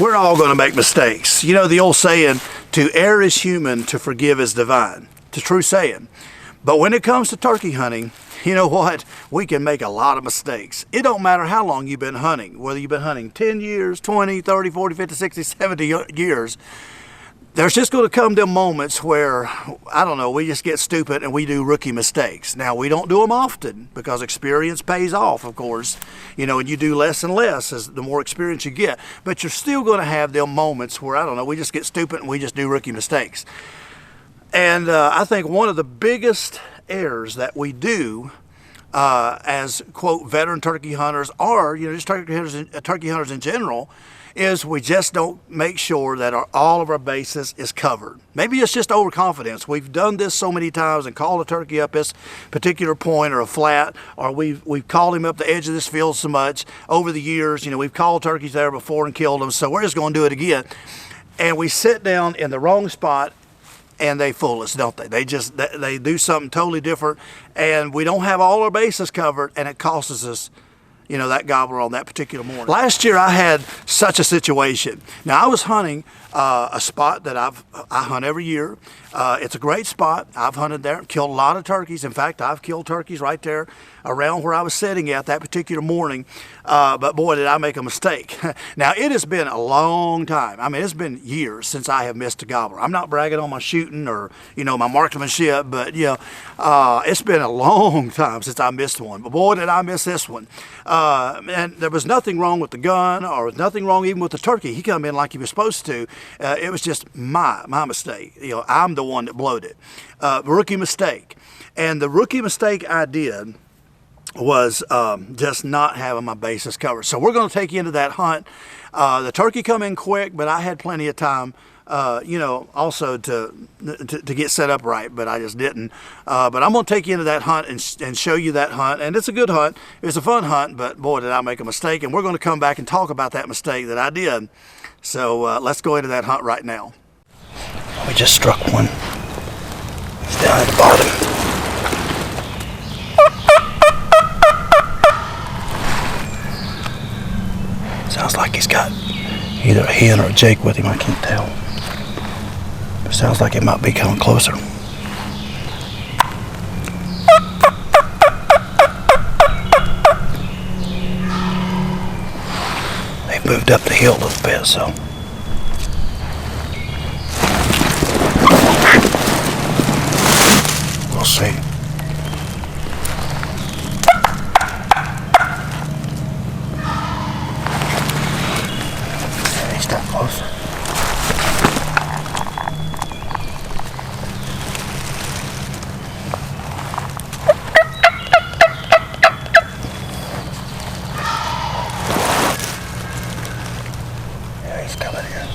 We're all going to make mistakes. You know the old saying, to err is human, to forgive is divine. It's a true saying. But when it comes to turkey hunting, you know what? We can make a lot of mistakes. It don't matter how long you've been hunting, whether you've been hunting 10 years, 20, 30, 40, 50, 60, 70 years. There's just going to come them moments where, I don't know, we just get stupid and we do rookie mistakes. Now, we don't do them often because experience pays off, of course. You know, and you do less and less as the more experience you get. But you're still going to have them moments where, I don't know, we just get stupid and we just do rookie mistakes. And I think one of the biggest errors that we do as, quote, veteran turkey hunters, or, you know, just turkey hunters in general, is we just don't make sure that all of our bases is covered. Maybe it's just overconfidence. We've done this so many times and called a turkey up this particular point or a flat, or we've called him up the edge of this field so much over the years. You know, we've called turkeys there before and killed them, so we're just going to do it again. And we sit down in the wrong spot and they fool us, don't they? They do something totally different, and we don't have all our bases covered, and it costs us, you know, that gobbler on that particular morning. Last year I had such a situation. Now I was hunting a spot that I hunt every year. It's a great spot. I've hunted there, killed a lot of turkeys. In fact, I've killed turkeys right there around where I was sitting at that particular morning. But boy, did I make a mistake. Now it has been a long time. I mean, it's been years since I have missed a gobbler. I'm not bragging on my shooting or, you know, my marksmanship, but you know, it's been a long time since I missed one. But boy, did I miss this one. And there was nothing wrong with the gun, or nothing wrong even with the turkey. He come in like he was supposed to. It was just my mistake. You know, I'm the one that blowed it. Rookie mistake. And the rookie mistake I did was just not having my bases covered. So we're going to take you into that hunt. The turkey come in quick, but I had plenty of time, you know, also to get set up right, but I just didn't. But I'm going to take you into that hunt and show you that hunt. And it's a good hunt. It's a fun hunt, but boy, did I make a mistake. And we're going to come back and talk about that mistake that I did. So let's go into that hunt right now. We just struck one. He's down at the bottom. Sounds like he's got either a hen or a jake with him, I can't tell. But sounds like it might be coming closer. They've moved up the hill a little bit, so. We'll see. Yeah, he's that close. Yeah, he's coming here.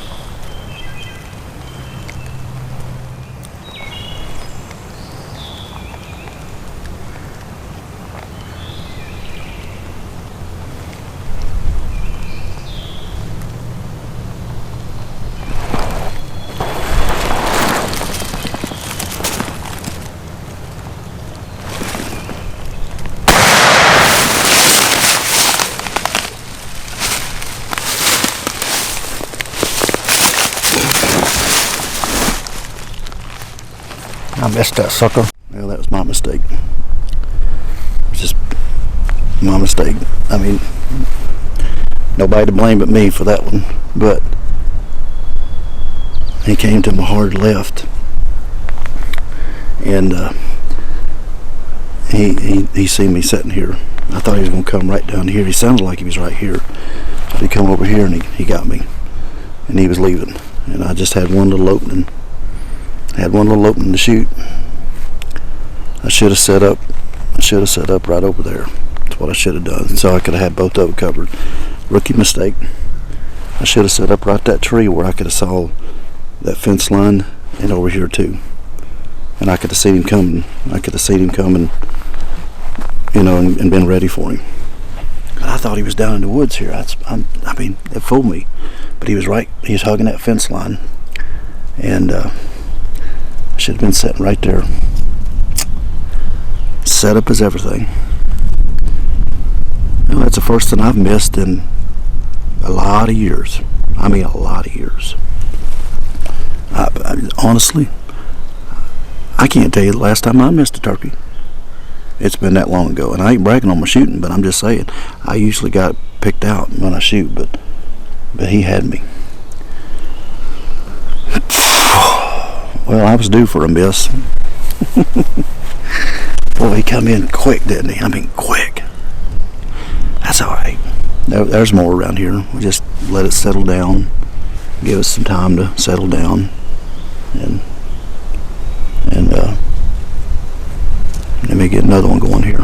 I missed that sucker. Well, that was my mistake. It was just my mistake. I mean, nobody to blame but me for that one. But he came to my hard left, and he seen me sitting here. I thought he was going to come right down here. He sounded like he was right here. But he come over here and he got me, and he was leaving. And I just had one little opening. To shoot. I should have set up right over there. That's what I should have done. So I could have had both of them covered. Rookie mistake. I should have set up right that tree where I could have saw that fence line, and over here too. And I could have seen him coming. You know, and been ready for him. But I thought he was down in the woods here. I mean, it fooled me. But he was right. He was hugging that fence line, and I should have been sitting right there. Set up as everything. Well, that's the first thing I've missed in a lot of years. I mean, a lot of years. Honestly, I can't tell you the last time I missed a turkey. It's been that long ago, and I ain't bragging on my shooting, but I'm just saying, I usually got it picked out when I shoot, but he had me. Well, I was due for a miss. Boy, he come in quick, didn't he? I mean, quick. That's all right. There's more around here. We just let it settle down, give us some time to settle down, and let me get another one going here.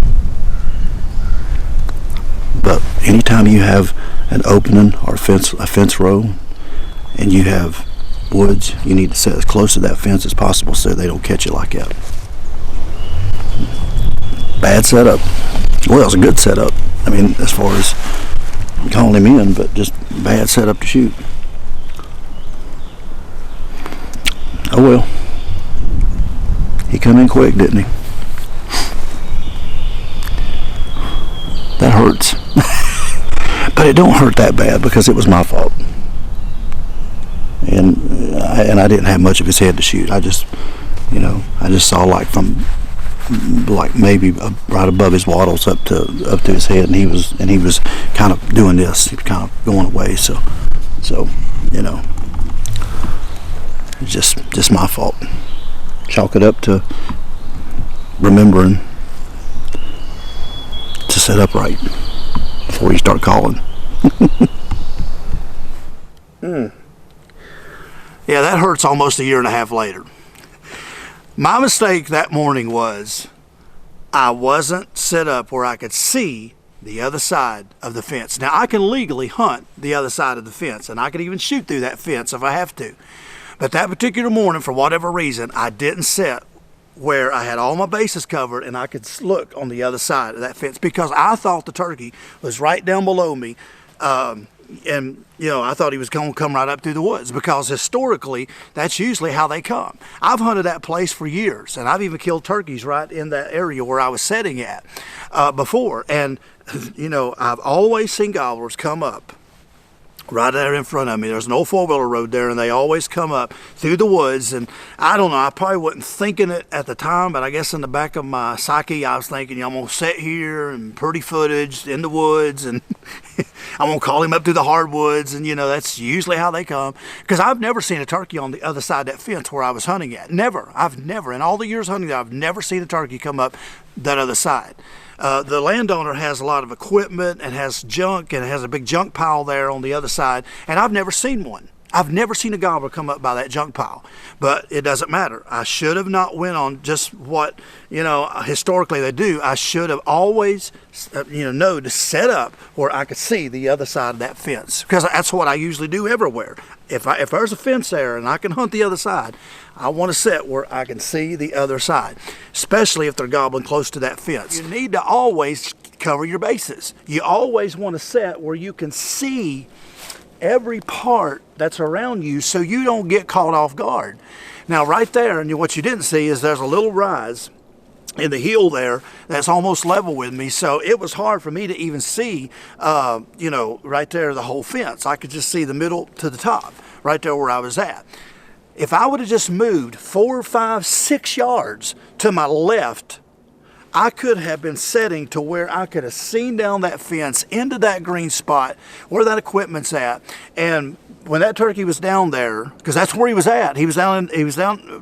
But anytime you have an opening or a fence row, and you have woods, you need to set as close to that fence as possible so they don't catch you like that. Bad setup. Well, it was a good setup. I mean, as far as calling him in, but just bad setup to shoot. Oh well. He come in quick, didn't he? That hurts. But it don't hurt that bad because it was my fault. And I didn't have much of his head to shoot. I just saw like from maybe right above his wattles up to his head, and he was kind of doing this. He was kind of going away. So it's just my fault. Chalk it up to remembering to set up right before you start calling. Yeah, that hurts almost a year and a half later. My mistake that morning was I wasn't set up where I could see the other side of the fence. Now, I can legally hunt the other side of the fence, and I can even shoot through that fence if I have to. But that particular morning, for whatever reason, I didn't set where I had all my bases covered and I could look on the other side of that fence because I thought the turkey was right down below me. And I thought he was going to come right up through the woods because historically that's usually how they come. I've hunted that place for years, and I've even killed turkeys right in that area where I was setting at before. And I've always seen gobblers come up right there in front of me. There's an old four-wheeler road there, and they always come up through the woods. And I don't know, I probably wasn't thinking it at the time, but I guess in the back of my psyche I was thinking, I'm going to sit here and pretty footage in the woods, and I'm going to call him up through the hardwoods. And that's usually how they come, because I've never seen a turkey on the other side of that fence where I was hunting at. I've never in all the years hunting there, I've never seen a turkey come up that other side. The landowner has a lot of equipment and has junk, and has a big junk pile there on the other side, and I've never seen one. I've never seen a gobbler come up by that junk pile, but it doesn't matter. I should have not went on just what historically they do. I should have always know to set up where I could see the other side of that fence, because that's what I usually do everywhere. If there's a fence there and I can hunt the other side, I want to set where I can see the other side, especially if they're gobbling close to that fence. You need to always cover your bases. You always want to set where you can see every part that's around you so you don't get caught off guard. Now right there, and what you didn't see is there's a little rise in the hill there that's almost level with me, so it was hard for me to even see right there the whole fence. I could just see the middle to the top right there where I was at. If I would have just moved 4, 5, 6 yards to my left, I could have been setting to where I could have seen down that fence into that green spot where that equipment's at. And when that turkey was down there, because that's where he was at, he was down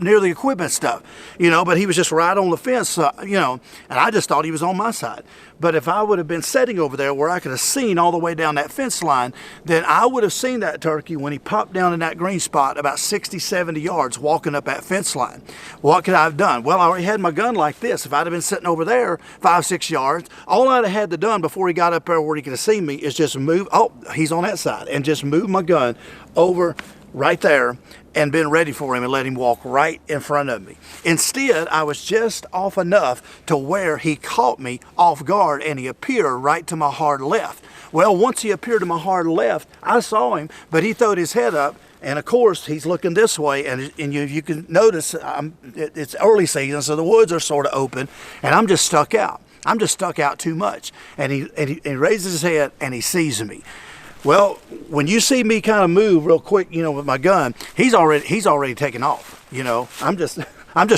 near the equipment stuff, but he was just right on the fence, and I just thought he was on my side. But if I would have been sitting over there where I could have seen all the way down that fence line, then I would have seen that turkey when he popped down in that green spot about 60, 70 yards walking up that fence line. What could I have done? Well, I already had my gun like this. If I'd have been sitting over there 5, 6 yards, all I'd have had to done before he got up there where he could have seen me is just move, he's on that side, and just move my gun over right there and been ready for him and let him walk right in front of me. Instead, I was just off enough to where he caught me off guard and he appeared right to my hard left. Well, once he appeared to my hard left, I saw him, but he throwed his head up, and of course he's looking this way, and you can notice it's early season, so the woods are sort of open, and I'm just stuck out. I'm just stuck out too much. And he raises his head and he sees me. Well, when you see me kind of move real quick, you know, with my gun, he's already taken off. You know, I'm just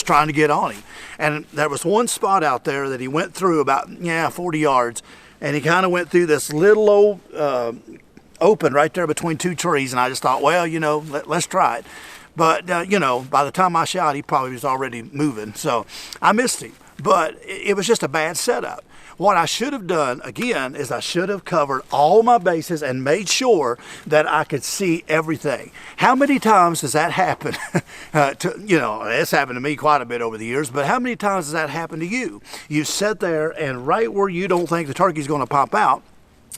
trying to get on him. And there was one spot out there that he went through about 40 yards, and he kind of went through this little old open right there between two trees, and I just thought, well, you know, let's try it. But you know, by the time I shot, he probably was already moving, so I missed him. But it was just a bad setup. What I should have done, again, is I should have covered all my bases and made sure that I could see everything. How many times does that happen? You know, it's happened to me quite a bit over the years, but how many times does that happen to you? You sit there, and right where you don't think the turkey's going to pop out,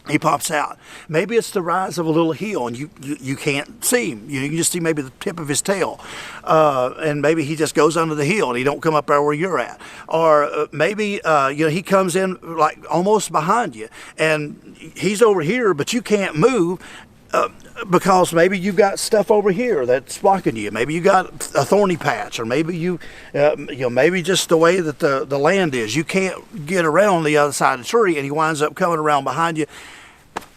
he pops out. Maybe it's the rise of a little hill, and you can't see him. You can just see maybe the tip of his tail, and maybe he just goes under the hill and he don't come up there where you're at. Or maybe you know, he comes in like almost behind you, and he's over here, but you can't move. Because maybe you've got stuff over here that's blocking you. Maybe you got a thorny patch, or maybe you know, maybe just the way that the land is, you can't get around the other side of the tree, and he winds up coming around behind you.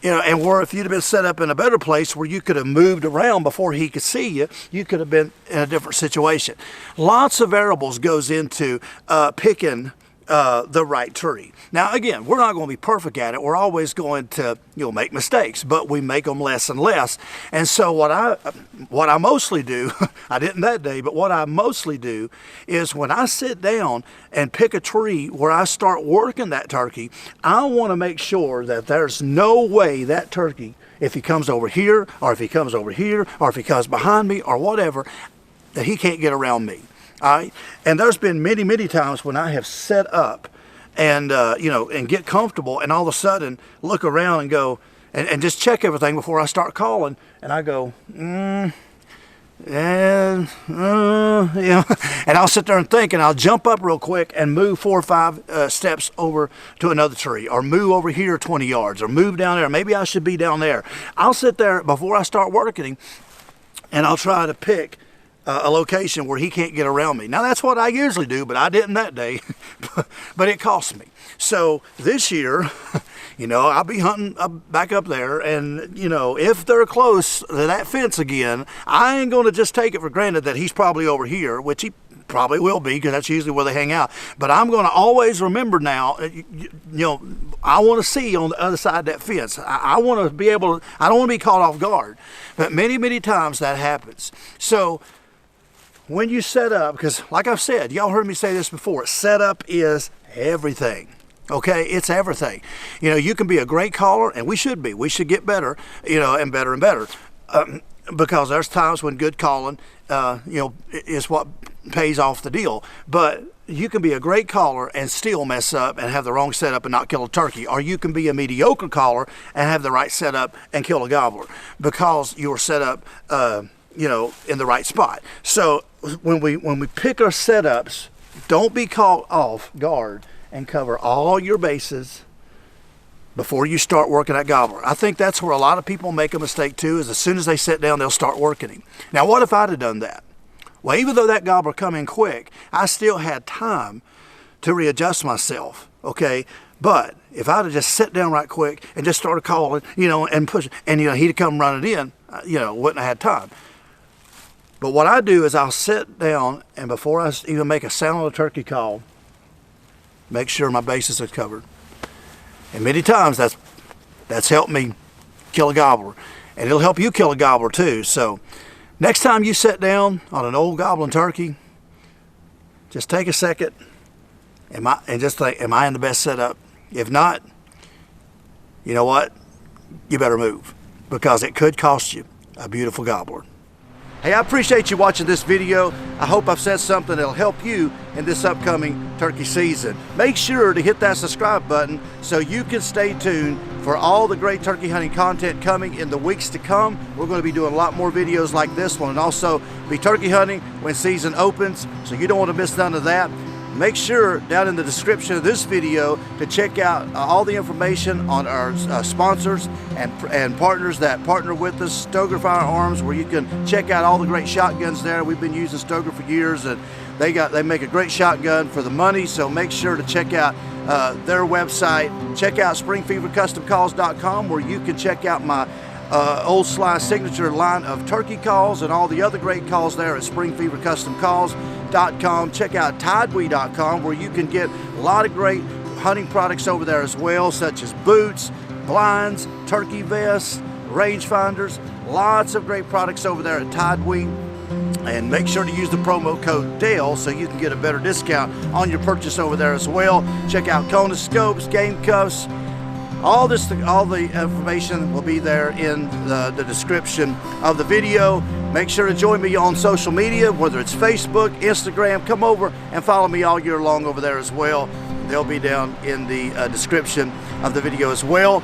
You know, and where if you'd have been set up in a better place where you could have moved around before he could see you, you could have been in a different situation. Lots of variables goes into picking the right tree. Now, again, we're not going to be perfect at it. We're always going to, you know, make mistakes, but we make them less and less. And so what I mostly do, I didn't that day, but what I mostly do is when I sit down and pick a tree where I start working that turkey, I want to make sure that there's no way that turkey, if he comes over here, or if he comes over here, or if he comes behind me, or whatever, that he can't get around me. All right, and there's been many times when I have set up and you know, and get comfortable, and all of a sudden look around and go and just check everything before I start calling, and I go you know, and I'll sit there and think, and I'll jump up real quick and move 4 or 5 steps over to another tree, or move over here 20 yards, or move down there. Maybe I should be down there. I'll sit there before I start working, and I'll try to pick a location where he can't get around me. Now, that's what I usually do, but I didn't that day. But it cost me. So this year, you know, I'll be hunting back up there, and, you know, if they're close to that fence again, I ain't going to just take it for granted that he's probably over here, which he probably will be, because that's usually where they hang out. But I'm going to always remember now, you know, I want to see on the other side of that fence. I want to be able to, I don't want to be caught off guard. But many times that happens. So when you set up, because like I've said, y'all heard me say this before, setup is everything. Okay, it's everything. You know, you can be a great caller, and we should be. We should get better, you know, and better and better. Because there's times when good calling, you know, is what pays off the deal. But you can be a great caller and still mess up and have the wrong setup and not kill a turkey. Or you can be a mediocre caller and have the right setup and kill a gobbler because you were set up, you know, in the right spot. So when we pick our setups, don't be caught off guard, and cover all your bases before you start working that gobbler. I think that's where a lot of people make a mistake too, is as soon as they sit down, they'll start working him. Now, what if I'd have done that? Well, even though that gobbler come in quick, I still had time to readjust myself, okay? But if I'd have just sat down right quick and just started calling, you know, and pushing, and, you know, he'd come running in, you know, wouldn't have had time. But what I do is I'll sit down, and before I even make a sound on a turkey call, make sure my bases are covered. And many times that's helped me kill a gobbler. And it'll help you kill a gobbler too. So next time you sit down on an old gobbling turkey, just take a second and just think, am I in the best setup? If not, you know what? You better move, because it could cost you a beautiful gobbler. Hey, I appreciate you watching this video. I hope I've said something that'll help you in this upcoming turkey season. Make sure to hit that subscribe button so you can stay tuned for all the great turkey hunting content coming in the weeks to come. We're going to be doing a lot more videos like this one, and also be turkey hunting when season opens, so you don't want to miss none of that. Make sure down in the description of this video to check out all the information on our sponsors and partners that partner with us, Stoeger Firearms, where you can check out all the great shotguns there. We've been using Stoeger for years, and they make a great shotgun for the money, so make sure to check out their website. Check out springfevercustomcalls.com, where you can check out my Old Sly signature line of turkey calls and all the other great calls there at springfevercustomcalls.com. Check out Tidewe.com, where you can get a lot of great hunting products over there as well, such as boots, blinds, turkey vests, rangefinders. Lots of great products over there at Tidewe. And make sure to use the promo code DALE so you can get a better discount on your purchase over there as well. Check out Kona Scopes, Gamecuffs. All the information will be there in the description of the video. Make sure to join me on social media, whether it's Facebook, Instagram. Come over and follow me all year long over there as well. They'll be down in the description of the video as well.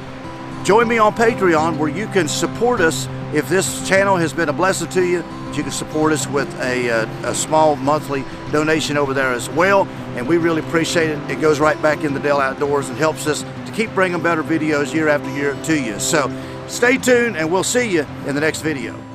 Join me on Pateron, where you can support us. If this channel has been a blessing to you, you can support us with a small monthly donation over there as well. And we really appreciate it. It goes right back in the Dale Outdoors and helps us to keep bringing better videos year after year to you. So stay tuned, and we'll see you in the next video.